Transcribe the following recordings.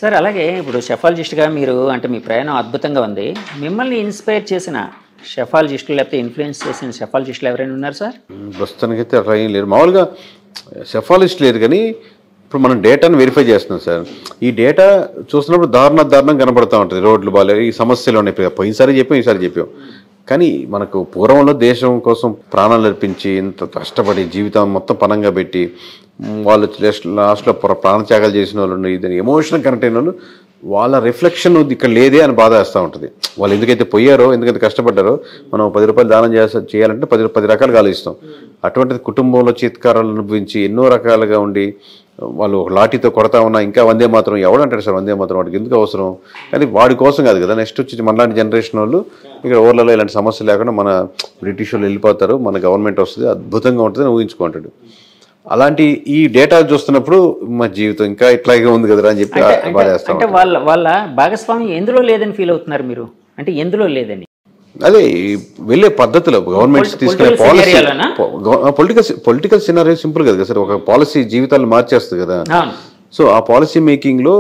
Sir అలాగే ఇప్పుడు షెఫాలజిస్ట్గా మీరు అంటే మీ ప్రయాణం అద్భుతంగా ఉంది. మిమ్మల్ని ఇన్స్పైర్ చేసిన షెఫాలజిస్టులు లేకపోతే ఇన్ఫ్లుయెన్స్ చేసిన షెఫాలజిస్టులు ఎవరైనా ఉన్నారు సార్? ప్రస్తుతానికైతే అట్లా ఏం లేరు. మామూలుగా షెఫాలజిస్ట్ లేరు, కానీ ఇప్పుడు మనం డేటాను వెరిఫై చేస్తున్నాం సార్. ఈ డేటా చూసినప్పుడు దారుణం కనబడుతూ ఉంటుంది. రోడ్లు బాగాలేవు, ఈ సమస్యలు ఉన్నాయి. పోయినసారి చెప్పాం, ఈసారి చెప్పాం. కానీ మనకు పూర్వంలో దేశం కోసం ప్రాణాలు అర్పించి ఇంత కష్టపడి జీవితం మొత్తం పనంగా పెట్టి వాళ్ళు లాస్ట్లో ప్రాణత్యాగాలు చేసిన వాళ్ళు, ఇది ఎమోషనల్ కనెక్ట్ అయిన వాళ్ళు, వాళ్ళ రిఫ్లెక్షన్ ఇక్కడ లేదే అని బాధ వేస్తూ ఉంటుంది. వాళ్ళు ఎందుకైతే పోయారో, ఎందుకైతే కష్టపడ్డారో, మనం 10 రూపాయలు దానం చేయాలంటే 10 రకాలుగా ఆలోచిస్తాం. అటువంటిది కుటుంబంలో చీత్కారాలు అనుభవించి ఎన్నో రకాలుగా ఉండి వాళ్ళు ఒక లాఠీతో కొడతా ఉన్నా ఇంకా వందే మాత్రం ఎవడంటాడు సార్? వందే మాత్రం వాడికి ఎందుకు అవసరం? కానీ వాడి కోసం కాదు కదా. నెక్స్ట్ వచ్చి మనలాంటి జనరేషన్ వాళ్ళు ఇక్కడ ఊర్లలో ఇలాంటి సమస్యలు లేకుండా మన బ్రిటిష్ వాళ్ళు వెళ్ళిపోతారు, మన గవర్నమెంట్ వస్తుంది, అద్భుతంగా ఉంటుంది ఊహించుకుంటాడు. అలాంటి ఈ డేటా చూస్తున్నప్పుడు మా జీవితం ఇంకా ఇట్లాగే ఉంది కదరా అని చెప్పి బాధేస్తాం. అంటే వాళ్ళ భాగస్వామ్యం ఎందులో లేదని ఫీల్ అవుతున్నారు మీరు? అంటే ఎందులో లేదని? అదే వెళ్ళే పద్ధతిలో గవర్నమెంట్స్ తీసుకునే పాలసీ, పొలిటికల్ సినారియో సింపుల్ కదా సార్. ఒక పాలసీ జీవితాలు మార్చేస్తుంది కదా. సో ఆ పాలసీ మేకింగ్ లో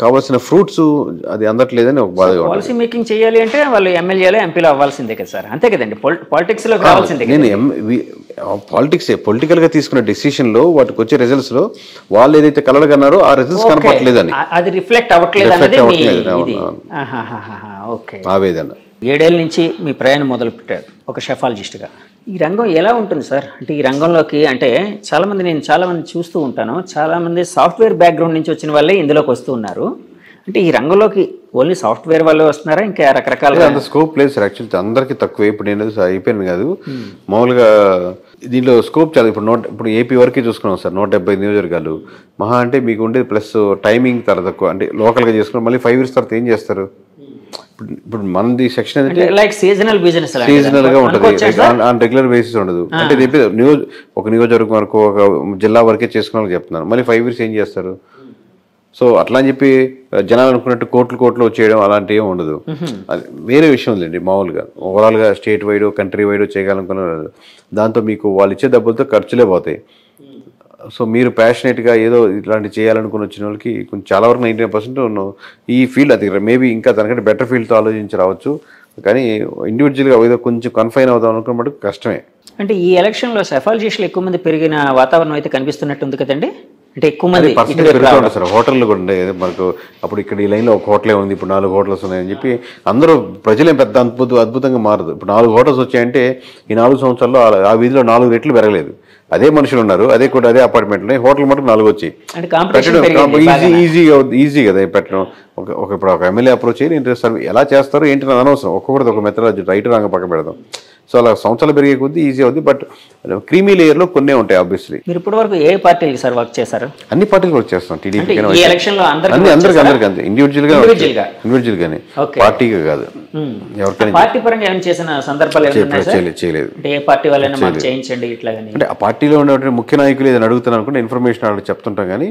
కావాల్సిన ఫ్రూట్స్ అది అందట్లేదని ఒక బాధ. పాలసీ మేకింగ్ చేయాలి అంటే వాళ్ళు ఎమ్మెల్యేలు ఎంపీలు అవ్వాల్సిందే కదా సార్, అంతే కదండి. పాలిటిక్స్ లో కావాల్సిందే. నేను పొలిటికల్ గా తీసుకున్న డెసిషన్ లో వాటికి వచ్చే రిజల్ట్స్ లో వాళ్ళు ఏదైతే కలగన్నారో ఆ రిజల్ట్స్ కనపడలేదని, అది రిఫ్లెక్ట్ అవ్వట్లేదు ఆవేదన. 7 ఏళ్ళ నుంచి మీ ప్రయాణం మొదలు పెట్టారు ఒక షెఫాలజిస్ట్గా. ఈ రంగం ఎలా ఉంటుంది సార్? అంటే ఈ రంగంలోకి అంటే నేను చాలామంది చూస్తూ ఉంటాను, చాలామంది సాఫ్ట్వేర్ బ్యాక్గ్రౌండ్ నుంచి వచ్చిన వాళ్ళే ఇందులోకి వస్తూ ఉన్నారు. అంటే ఈ రంగంలోకి ఓన్లీ సాఫ్ట్వేర్ వాళ్ళే వస్తున్నారా, ఇంకా రకరకాల? అంత స్కోప్ లేదు సార్. యాక్చువల్లీ అందరికీ తక్కువే. ఇప్పుడు నేను అయిపోయాను కాదు, మామూలుగా దీంట్లో స్కోప్ చాలా. ఇప్పుడు ఏపీ వరకే చూసుకున్నాం సార్, 170 నియోజకవర్గాలు మహా అంటే మీకు ఉండేది. ప్లస్ టైమింగ్ చాలా తక్కువ. అంటే లోకల్గా చేసుకున్నాం, మళ్ళీ 5 years తర్వాత ఏం చేస్తారు? ఇప్పుడు మనది సెక్షన్ అంటే లైక్ సీజనల్ బిజినెస్, సీజనల్ గా ఉంటుంది, ఆన్ రెగ్యులర్ బేసిస్ ఉండదు. అంటే ఒక నియోజకవర్గం వరకు, ఒక జిల్లా వరకే చేసుకున్న చెప్తున్నారు. మళ్ళీ 5 years ఏం చేస్తారు? సో అట్లా అని చెప్పి జనాలు అనుకున్నట్టు కోట్లు వచ్చేయడం అలాంటివి ఏమి ఉండదు. అది వేరే విషయం లేండి. మామూలుగా ఓవరాల్గా స్టేట్ వైడ్, కంట్రీ వైడ్ చేయగలనుకున్నారు. దాంతో మీకు వాళ్ళు ఇచ్చే డబ్బులతో ఖర్చులే పోతాయి. సో మీరు ప్యాషనేట్గా ఏదో ఇట్లాంటి చేయాలనుకుని వచ్చిన వాళ్ళకి కొంచెం చాలా వరకు 99% ఈ ఫీల్డ్, అది మేబీ ఇంకా దానికంటే బెటర్ ఫీల్డ్తో ఆలోచించి రావచ్చు. కానీ ఇండివిజువల్గా ఏదో కొంచెం కన్ఫైన్ అవుదాం అనుకున్నప్పుడు కష్టమే. అంటే ఈ ఎలక్షన్లో షెఫాలజిస్టులు ఎక్కువ మంది పెరిగిన వాతావరణం అయితే కనిపిస్తున్నట్టు ఉంది కదండి. అంటే ఎక్కువ మంది పెరుగుతుంది సార్. హోటళ్ళు కూడా ఉండే మనకు అప్పుడు ఇక్కడ ఈ లైన్లో ఒక హోటలే ఉంది, ఇప్పుడు 4 hotels ఉన్నాయని చెప్పి అందరూ ప్రజలే పెద్ద అద్భుతంగా మారదు. ఇప్పుడు 4 hotels వచ్చాయంటే ఈ 4 సంవత్సరాల్లో ఆ వీధిలో 4 రెట్లు పెరగలేదు. అదే మనుషులు ఉన్నారు, అదే అపార్ట్మెంట్లు, హోటల్ మటుకు 4 వచ్చాయి. ఈజీ కదా పెట్టడం. ఇప్పుడు ఒక ఎమ్మెల్యే అప్రోచ్ అయ్యి ఎలా చేస్తారు ఏంటి అని అనవసరం. ఒక్కొక్కటి ఒక మెథడాలజీ, రైట్ రాంగ్ పక్క పెడదాం. సో అలా సంవత్సరాలు పెరిగే కొద్దీ ఈజీ అవుతుంది. బట్ క్రీమీ లేయర్లో కొన్నే ఉంటాయి ఆబ్వియస్లీ. మీరు ఇప్పటి వరకు ఏ పార్టీకి సార్ వర్క్ చేశారు? అన్ని పార్టీలు వర్క్ చేస్తాం. టీడీపీ అందరికీ ఇండివిజువల్ గానే, పార్టీగా కాదు. ఎవరికైనా పార్టీ పరంగా ఏమైనా చేసిన సందర్భాలు చేయలేదు. ఏ పార్టీ వాళ్ళైనా మాకు చేయించండి ఇట్లా. అంటే ఆ పార్టీలో ఉండే ముఖ్య నాయకులు ఏదైనా అడుగుతున్నారు అనుకుంటే ఇన్ఫర్మేషన్ వాళ్ళు చెప్తుంటాం, కానీ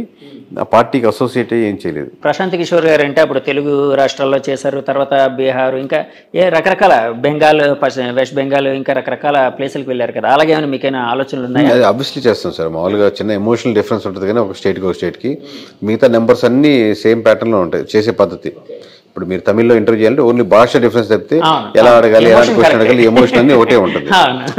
ఆ పార్టీకి అసోసియేట్ ఏం చేయలేదు. ప్రశాంత్ కిషోర్ గారు అంటే అప్పుడు తెలుగు రాష్ట్రాల్లో చేశారు, తర్వాత బీహార్, ఇంకా రకరకాల బెంగాల్, వెస్ట్ బెంగాల్, ఇంకా రకరకాల ప్లేసులకు వెళ్ళారు కదా. అలాగే మీకైనా ఆలోచనలు ఉన్నాయి? అది ఆబ్వియస్లీ చేస్తాం సార్. మామూలుగా చిన్న ఎమోషనల్ డిఫరెన్స్ ఉంటుంది, కానీ ఒక స్టేట్కి మిగతా నెంబర్స్ అన్ని సేమ్ ప్యాటర్న్లో ఉంటాయి చేసే పద్ధతి. ఇప్పుడు మీరు తమిళ్లో ఇంటర్వ్యూ చేయాలంటే ఓన్లీ భాష డిఫరెన్స్ చెప్తే ఎలా అడగాలి, ఎలాంటి క్వశ్చన్ అడగాలి, ఎమోషన్ అన్ని ఒకటే ఉంటుంది.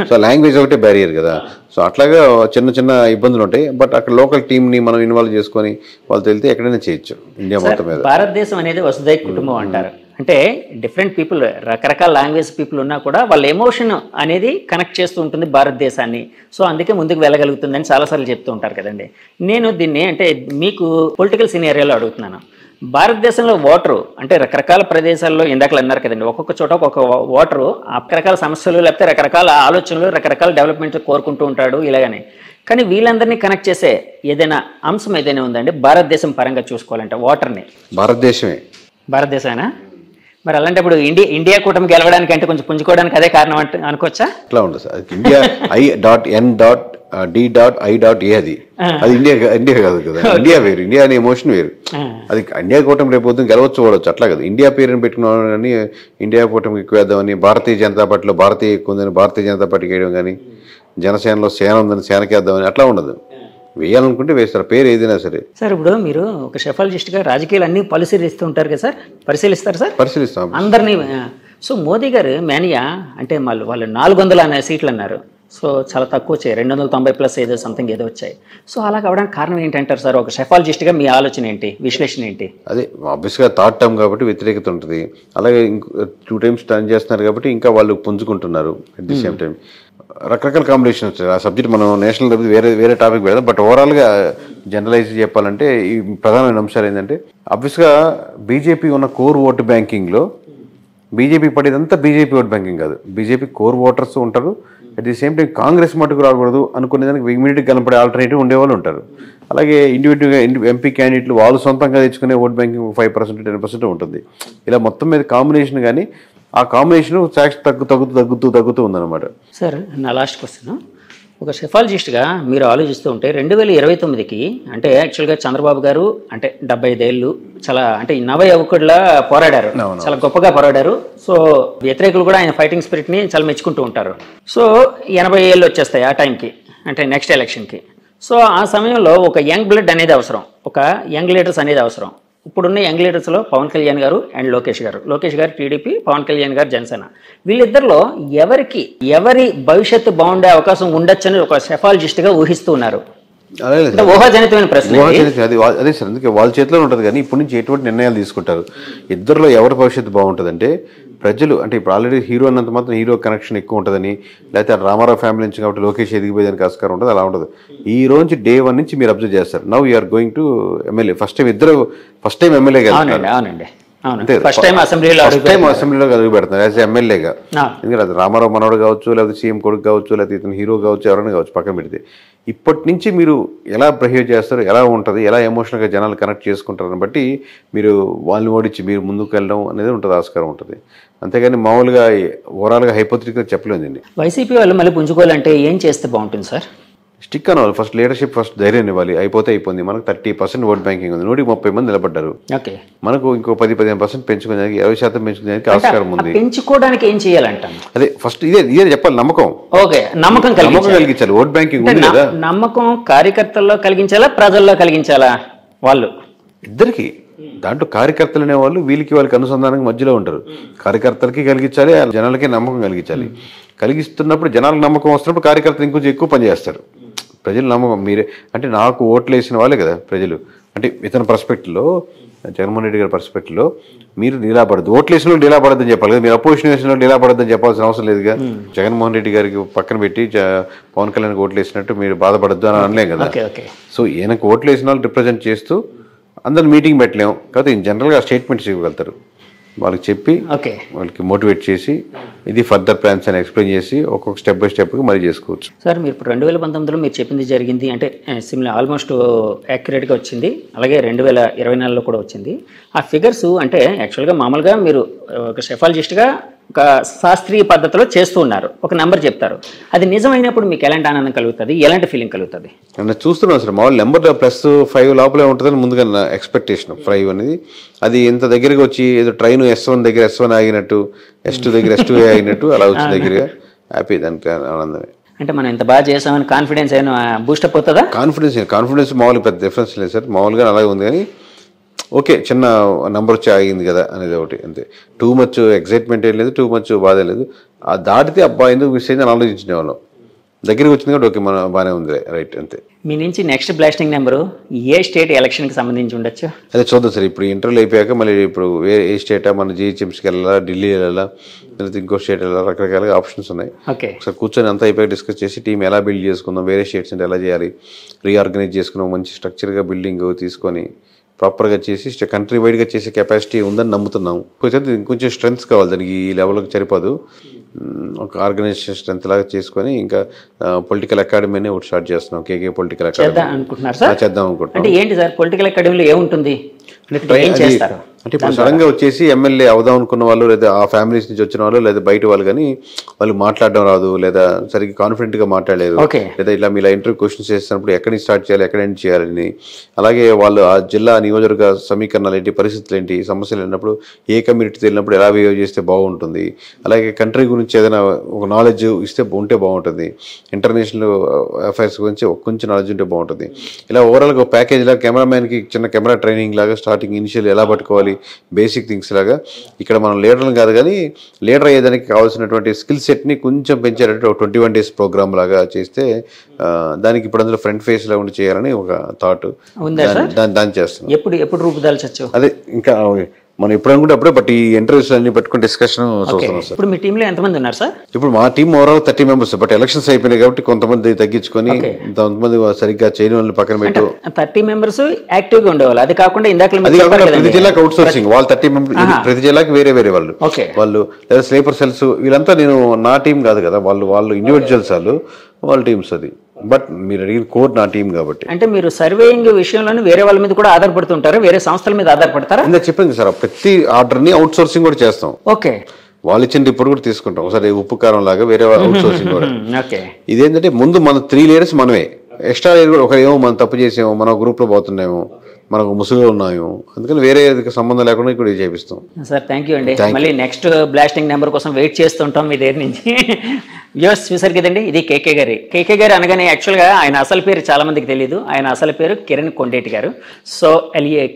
సో లాంగ్వేజ్ ఒకటే బ్యారియర్ కదా. సో అట్లాగా చిన్న ఇబ్బందులు ఉంటాయి. బట్ అక్కడ లోకల్ టీమ్ని మనం ఇన్వాల్వ్ చేసుకొని వాళ్ళతో వెళ్తే ఎక్కడైనా చేయొచ్చు. ఇండియా మొత్తం మీద భారతదేశం అనేది వసుదైక కుటుంబం అంటారు. అంటే డిఫరెంట్ పీపుల్, రకరకాల లాంగ్వేజ్ పీపుల్ ఉన్నా కూడా వాళ్ళ ఎమోషన్ అనేది కనెక్ట్ చేస్తూ ఉంటుంది భారతదేశాన్ని. సో అందుకే ముందుకు వెళ్ళగలుగుతుందని చాలాసార్లు చెప్తూ ఉంటారు కదండి. నేను దీన్ని అంటే మీకు పొలిటికల్ సినారియోలో అడుగుతున్నాను. భారతదేశంలో ఓటరు అంటే రకరకాల ప్రదేశాల్లో ఇందాకలు అన్నారు కదండి, ఒక్కొక్క చోట ఒక్కొక్క ఓటరు రకరకాల సమస్యలు లేకపోతే రకరకాల ఆలోచనలు, రకరకాల డెవలప్మెంట్ కోరుకుంటూ ఉంటాడు ఇలాగని. కానీ వీళ్ళందరినీ కనెక్ట్ చేసే ఏదైనా అంశం ఏదైనా ఉందండి భారతదేశం పరంగా చూసుకోవాలంటే ఓటర్ని? భారతదేశమేనా? మరి అలాంటి ఇప్పుడు ఇండియా కూటమి గెలవడానికి అంటే కొంచెం పుంజుకోవడానికి అదే కారణం అనుకోవచ్చా? అట్లా ఉంటుంది సార్. ఇండియా I.N.D.I.A అది ఇండియా కాదు కదా. ఇండియా వేరు, ఇండియా అనే ఎమోషన్ వేరు. అది ఇండియా కూటమి రేపు పొద్దున గెలవచ్చు ఓడవచ్చు, అట్లా కదా. ఇండియా పేరుని పెట్టుకున్నామని ఇండియా కూటమికి ఎక్కువ వేద్దామని, భారతీయ జనతా పార్టీలో భారతీయ ఎక్కువ ఉందని భారతీయ జనతా పార్టీకి వేయడం, కానీ జనసేనలో సేన ఉందని సేనకి వేద్దామని అట్లా ఉండదు. వేయాలనుకుంటే వేస్తారు, పేరు ఏదైనా సరే. సార్ ఇప్పుడు మీరు ఒక షెఫాలజిస్ట్గా రాజకీయాలు అన్నీ పరిశీలిస్తూ ఉంటారు కదా సార్, పరిశీలిస్తారు సార్? పరిశీలిస్తాం అందరినీ. సో మోదీ గారు మేనియా అంటే వాళ్ళు 400 సీట్లు అన్నారు. సో చాలా తక్కువ వచ్చాయి, 290+ ఏదో సంథింగ్ ఏదో వచ్చాయి. సో అలా కావడానికి కారణం ఏంటంటారు సార్? ఒక షెఫాలజిస్ట్గా మీ ఆలోచన ఏంటి, విశ్లేషణ ఏంటి? అదే ఆబ్వియస్గా థర్డ్ టర్మ్ కాబట్టి వ్యతిరేకత ఉంటుంది. అలాగే 2 times టర్న్ చేస్తున్నారు కాబట్టి ఇంకా వాళ్ళు పుంజుకుంటున్నారు. అట్ ది సేమ్ టైం రకరకాల కాంబినేషన్ వచ్చాయి. ఆ సబ్జెక్ట్ మనం నేషనల్ వేరే టాపిక్ పెడదాం. బట్ ఓవరాల్గా జనరలైజ్ చెప్పాలంటే ఈ ప్రధానమైన అంశాలు ఏంటంటే, ఆబ్వియస్గా బీజేపీ ఉన్న కోర్ ఓటు బ్యాంకింగ్లో బీజేపీ పడేదంతా బీజేపీ ఓట్ బ్యాంకింగ్ కాదు, బీజేపీ కోర్ ఓటర్స్ ఉంటారు. At the same time Congress మటుకు రాకూడదు అనుకునే దానికి ఇమీడియట్గా కనపడే ఆల్టర్నేటివ్ ఉండేవాళ్ళు ఉంటారు. అలాగే ఇండివిజువల్గా ఎంపీ క్యాండిడేట్లు వాళ్ళు సొంతంగా తెచ్చుకునే ఓట్ బ్యాంకింగ్ 5% 10% ఉంటుంది. ఇలా మొత్తం మీద కాంబినేషన్, కానీ ఆ కాంబినేషన్ ట్యాక్స్ తగ్గుతూ ఉందన్నమాట. సార్ నా లాస్ట్ క్వశ్చన్, ఒక షెఫాలజిస్ట్గా మీరు ఆలోచిస్తూ ఉంటే 2029కి అంటే యాక్చువల్గా చంద్రబాబు గారు అంటే 75 ఏళ్ళు చాలా అంటే నవ యువకుడిలా పోరాడారు, చాలా గొప్పగా పోరాడారు. సో వ్యతిరేకులు కూడా ఆయన ఫైటింగ్ స్పిరిట్ని చాలా మెచ్చుకుంటూ ఉంటారు. సో 80 ఏళ్ళు వచ్చేస్తాయి ఆ టైంకి, అంటే నెక్స్ట్ ఎలక్షన్కి. సో ఆ సమయంలో ఒక యంగ్ బ్లడ్ అనేది అవసరం, ఒక యంగ్ లీడర్స్ అనేది అవసరం. ఇప్పుడున్న యంగ్ లీడర్స్లో పవన్ కళ్యాణ్ గారు అండ్ లోకేష్ గారు టీడీపీ, పవన్ కళ్యాణ్ గారు జనసేన. వీళ్ళిద్దరిలో ఎవరి భవిష్యత్తు బాగుండే అవకాశం ఉండొచ్చని ఒక షెఫాలజిస్ట్గా ఊహిస్తూ ఉన్నారు? ఊహాజనితమైన ప్రశ్న అదే సార్, అందుకే వాళ్ళ చేతిలో ఉంటుంది. కానీ ఇప్పటి నుంచి ఎటువంటి నిర్ణయాలు తీసుకుంటారు, ఇద్దరిలో ఎవరి భవిష్యత్తు బాగుంటుందంటే ప్రజలు అంటే ఇప్పుడు ఆల్రెడీ హీరో అన్నంత మాత్రం హీరో కనెక్షన్ ఎక్కువ ఉంటుందని, లేకపోతే రామారావు ఫ్యామిలీ నుంచి కాబట్టి లోకేష్ ఎదిగిపోయేదానికి ఆస్కారం ఉంటుంది, అలా ఉంటుంది. ఈ రోజు డే 1 నుంచి మీరు అబ్జర్వ్ చేస్తారు. Now you're going to MLA. First time MLA first time అసెంబ్లీలో అడుగు పెడుతున్నారు యాజ్ ఎమ్మెల్యేగా. ఎందుకంటే అది రామారావు మనోడు కావచ్చు, లేకపోతే సీఎం కొడుకు కావచ్చు, లేకపోతే ఇతను హీరో కావచ్చు, ఎవరైనా కావచ్చు, పక్కన పెడితే ఇప్పటి నుంచి మీరు ఎలా బిహేవ్ చేస్తారు, ఎలా ఉంటుంది, ఎలా ఎమోషనల్గా జనాలు కనెక్ట్ చేసుకుంటారని బట్టి మీరు వాళ్ళని ఓడించి మీరు ముందుకు వెళ్ళడం అనేది ఉంటుంది, ఆస్కారం ఉంటుంది. అంతేగాని మామూలుగా ఓవరాల్గా హైపోథెటికల్గా చెప్పలేదండి. వైసీపీ వాళ్ళు మళ్ళీ పుంజుకోవాలంటే ఏం చేస్తే బాగుంటుంది సార్? స్టిక్ అవ్వాలి ఫస్ట్, లీడర్షిప్ ఫస్ట్ ధైర్యం ఇవ్వాలి. అయిపోయింది. మనకు 30% ఓట్ బ్యాంకింగ్ ఉంది, 130 మంది నిలబడ్డారు. మనకు ఇంకో 10-15% పెంచుకునేదానికి 20% పెంచుకునేదానికి ఆస్కారం ఉంది. పెంచుకోవడానికి ఏం చేయాలంటాం? అదే ఫస్ట్ ఇదే చెప్పాలి, నమ్మకం కలిగించాలి. ఓట్ బ్యాంకింగ్ ఉంది కదా, నమ్మకం కార్యకర్తల్లో కలిగించాలా, ప్రజల్లో కలిగించాలా? వాళ్ళు ఇద్దరికి దాంట్లో కార్యకర్తలు అనేవాళ్ళు వాళ్ళకి అనుసంధానం మధ్యలో ఉంటారు. కార్యకర్తలకి కలిగించాలి, జనాలకి నమ్మకం కలిగిస్తున్నప్పుడు జనాలకు నమ్మకం వస్తున్నప్పుడు కార్యకర్తలు ఇంకొంచెం ఎక్కువ పనిచేస్తారు. ప్రజలు నమ్మకం మీరే అంటే నాకు ఓట్లు వేసిన వాళ్ళే కదా ప్రజలు. అంటే ఇతని పర్స్పెక్టివ్లో, జగన్మోహన్ రెడ్డి గారి పర్స్పెక్టివ్లో మీరు నిలబడద్దు, ఓట్లు వేసిన వాళ్ళు నిలబడద్దని చెప్పాలి కదా, మీరు అపోజిషన్ వేసిన వాళ్ళు నిలబడద్దని చెప్పాల్సిన అవసరం లేదుగా. జగన్మోహన్ రెడ్డి గారికి పక్కన పెట్టి పవన్ కళ్యాణ్కి ఓట్లు వేసినట్టు మీరు బాధపడద్దు అని అనలేం కదా. సో ఈయనకు ఓట్లు వేసిన వాళ్ళు రిప్రజెంట్ చేస్తూ అందరు మీటింగ్ పెట్టలేము కాబట్టి జనరల్గా స్టేట్మెంట్స్ ఇవ్వగలుగుతారు. వాళ్ళకి చెప్పి వాళ్ళకి మోటివేట్ చేసి ఇది ఫర్దర్ ప్లాన్స్ అని ఎక్స్ప్లెయిన్ చేసి ఒక్కొక్క స్టెప్ బై స్టెప్గా మరీ చేసుకోవచ్చు. సార్ మీరు ఇప్పుడు 2019లో మీరు చెప్పింది జరిగింది అంటే సిమిలర్ ఆల్మోస్ట్ యాక్యురేట్గా వచ్చింది, అలాగే 2024లో కూడా వచ్చింది. ఆ ఫిగర్స్ అంటే యాక్చువల్గా మామూలుగా మీరు ఒక షెఫాలజిస్ట్గా ఒక శాస్త్రీయ పద్ధతిలో చేస్తూ ఉన్నారు, ఒక నెంబర్ చెప్తారు, అది నిజమైనప్పుడు మీకు ఎలాంటి ఆనందం కలుగుతుంది, ఎలాంటి ఫీలింగ్ కలుగుతుంది? చూస్తున్నాను సార్, మామూలు నెంబర్ +5 లోపలే ఉంటుందని ముందుగా ఎక్స్పెక్టేషన్. 5 అనేది అది ఎంత దగ్గరగా వచ్చి ఏదో ట్రైన్ S1 దగ్గర S1 ఆగినట్టు, S2 దగ్గర S2 ఆగినట్టు అలా వచ్చి దగ్గరగా హ్యాపీ, దానికి ఆనందమే. అంటే మనం ఇంత బాగా చేసామని కాన్ఫిడెన్స్ అయినా బూస్టప్ అవుతుందా? కాన్ఫిడెన్స్ మామూలుగా పెద్ద డిఫరెన్స్ లేదు సార్, మామూలుగా అలాగే ఉంది. కానీ ఓకే చిన్న నెంబర్ వచ్చి ఆగింది కదా అనేది ఒకటి అంతే. టూ మచ్ ఎక్సైట్మెంట్ ఏం లేదు, టూ మచ్ బాధ లేదు. ఆ దాటితే అబ్బా ఎందుకు మిస్ అయిందని ఆలోచించిన వాళ్ళం, దగ్గరికి వచ్చింది కాబట్టి ఓకే మన బాగానే ఉంది రైట్ అంతే. మీ నుంచి నెక్స్ట్ బ్లాస్టింగ్ నెంబరు ఏ స్టేట్ ఎలక్షన్కి సంబంధించి ఉండొచ్చు? అదే చూద్దాం సార్. ఇప్పుడు ఇంటర్వ్యూలు అయిపోయాక మళ్ళీ ఇప్పుడు ఏ స్టేటా, మన GHMCకి వెళ్ళాలా, ఢిల్లీ వెళ్ళాలా, లేకపోతే ఇంకో స్టేట్ వెళ్ళాలా, రకరకాలుగా ఆప్షన్స్ ఉన్నాయి. ఒకసారి కూర్చొని అంతా అయిపోయాక డిస్కస్ చేసి టీం ఎలా బిల్డ్ చేసుకుందాం, వేరే స్టేట్స్ అంటే ఎలా చేయాలి, రీఆర్గనైజ్ చేసుకున్నాం, మంచి స్ట్రక్చర్గా బిల్డింగ్ తీసుకొని ప్రాపర్గా చేసి కంట్రీ వైడ్గా చేసే కెపాసిటీ ఉందని నమ్ముతున్నాం. ఇంకొంచెం స్ట్రెంగ్స్ కావాలి దానికి, ఈ లెవెల్కి సరిపోదు. ఒక ఆర్గనైజేషన్ స్ట్రెంత్ లాగా చేసుకొని ఇంకా పొలిటికల్ అకాడమీని ఒకటి స్టార్ట్ చేస్తున్నాం, కేకే పొలిటికల్ అకాడమీ అనుకుంటున్నారు సార్. చేద్దాం అనుకుంటున్నాం. అంటే ఏంటి సార్ పొలిటికల్ అకాడమీలో ఏముంటుంది? అంటే ఇప్పుడు సడన్గా వచ్చేసి ఎమ్మెల్యే అవుదాం అనుకున్న వాళ్ళు, లేదా ఆ ఫ్యామిలీస్ నుంచి వచ్చిన వాళ్ళు, లేదా బయట వాళ్ళు కానీ వాళ్ళు మాట్లాడడం రాదు, లేదా సరిగ్గా కాన్ఫిడెంట్గా మాట్లాడలేరు, లేదా ఇలా మీలా ఇంటర్వ్యూ క్వశ్చన్స్ చేసినప్పుడు ఎక్కడి నుంచి స్టార్ట్ చేయాలి, ఎక్కడ ఎండ్ చేయాలని, అలాగే వాళ్ళు ఆ జిల్లా నియోజకవర్గ సమీకరణాలు ఏంటి, పరిస్థితులు ఏంటి, సమస్యలు వెళ్ళినప్పుడు ఏ కమ్యూనిటీ వెళ్ళినప్పుడు ఎలా బిహేవ్ చేస్తే బాగుంటుంది, అలాగే కంట్రీ గురించి ఏదైనా ఒక నాలెడ్జ్ ఉంటే బాగుంటుంది, ఇంటర్నేషనల్ అఫైర్స్ గురించి కొంచెం నాలెడ్జ్ ఉంటే బాగుంటుంది. ఇలా ఓవరాల్గా ఒక ప్యాకేజ్ లాగా కెమెరామ్యాన్కి చిన్న కెమెరా ట్రైనింగ్ లాగా స్టార్టింగ్ ఇనిషియల్ ఎలా పట్టుకోవాలి, బేసిక్ థింగ్స్ లాగా ఇక్కడ మనం లీడర్లు కాదు కానీ లీడర్ అయ్యేదానికి కావాల్సినటువంటి స్కిల్ సెట్ని కొంచెం పెంచేటట్టు ఒక 21 days ప్రోగ్రామ్ లాగా చేస్తే దానికి ఇప్పుడు అందులో ఫ్రంట్ ఫేస్ లా ఉండి చేయాలని ఒక థాట్ దాన్ని చేస్తున్నాం. ఎప్పుడు రూపుదాల్చొచ్చు అదే ఇంకా మనం ఎప్పుడు అనుకుంటే అప్పుడే, బట్ ఈ ఇంటర్వ్యూస్ అన్ని పెట్టుకుని డిస్కషన్ చూస్తున్నాం సార్. ఇప్పుడు మీ టీంలో ఎంతమంది ఉన్నారు సార్? ఇప్పుడు మా team overall 30 members, but elections అయిపోయినాయి కాబట్టి కొంతమంది తగ్గించుకొని కొంతమంది సరిగ్గా చేయని వాళ్ళని పక్కన పెట్టు. 30 members యాక్టివ్ గా ఉండేవాళ్ళు. అది కాకుండా ఇందాక ప్రతి జిల్లాకి అవుట్ సోర్సింగ్ వాళ్ళు 30 members, ప్రతి జిల్లాకి వేరే వాళ్ళు లేదా స్లీపర్ సెల్స్, వీళ్ళంతా నేను నా టీం కాదు కదా, వాళ్ళు ఇండివిజువల్స్, వాళ్ళ టీమ్స్. అది బట్ మీరు అడిగిన కోర్ నా టీం కాబట్టి. అంటే మీరు సర్వేయింగ్ విషయంలో వేరే వాళ్ళ మీద కూడా ఆధారపడుతుంటారు, వేరే సంస్థల మీద ఆధారపడతారా? ఇందా చెప్పింది సార్, ప్రతి ఆర్డర్ ని అవుట్ సోర్సింగ్ కూడా చేస్తాం. ఓకే, వాళ్ళు ఇచ్చిన రిపోర్ట్ కూడా తీసుకుంటాం ఒకసారి, ఉప్పు కారం లాగా వేరే అవుట్ సోర్సింగ్ కూడా. ఇదేంటంటే ముందు మన 3 leaders మనమే, ఎక్స్ట్రా లీడర్ కూడా ఒకరేమో మనం తప్పు చేసాము, మనం గ్రూప్ లో పోతున్నాము, మనకు ముసుగులో ఉన్నాము, అందుకని వేరే సంబంధం లేకుండా ఇక్కడ చేపిస్తాం. సార్ థ్యాంక్ యూ అండి. మళ్ళీ నెక్స్ట్ బ్లాస్టింగ్ నెంబర్ కోసం వెయిట్ చేస్తుంటాం మీ దగ్గర నుంచి. వ్యూవర్స్ చూసారు కదండి, ఇది కేకే గారు అనగానే యాక్చువల్గా ఆయన అసలు పేరు చాలా మందికి తెలియదు. ఆయన అసలు పేరు కిరణ్ కొండేటి గారు. సో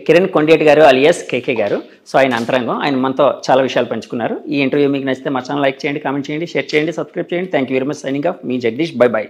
కిరణ్ కొండేటి గారు అలియాస్ కేకే గారు. సో ఆయన అంతరంగం, ఆయన మనతో చాలా విషయాలు పంచుకున్నారు. ఈ ఇంటర్వ్యూ మీకు నచ్చితే మా ఛానల్ లైక్ చేయండి, కామెంట్ చేయండి, షేర్ చేయండి, సబ్స్క్రైబ్ చేయండి. Thank you very much. Signing off, me Jagadish. By by.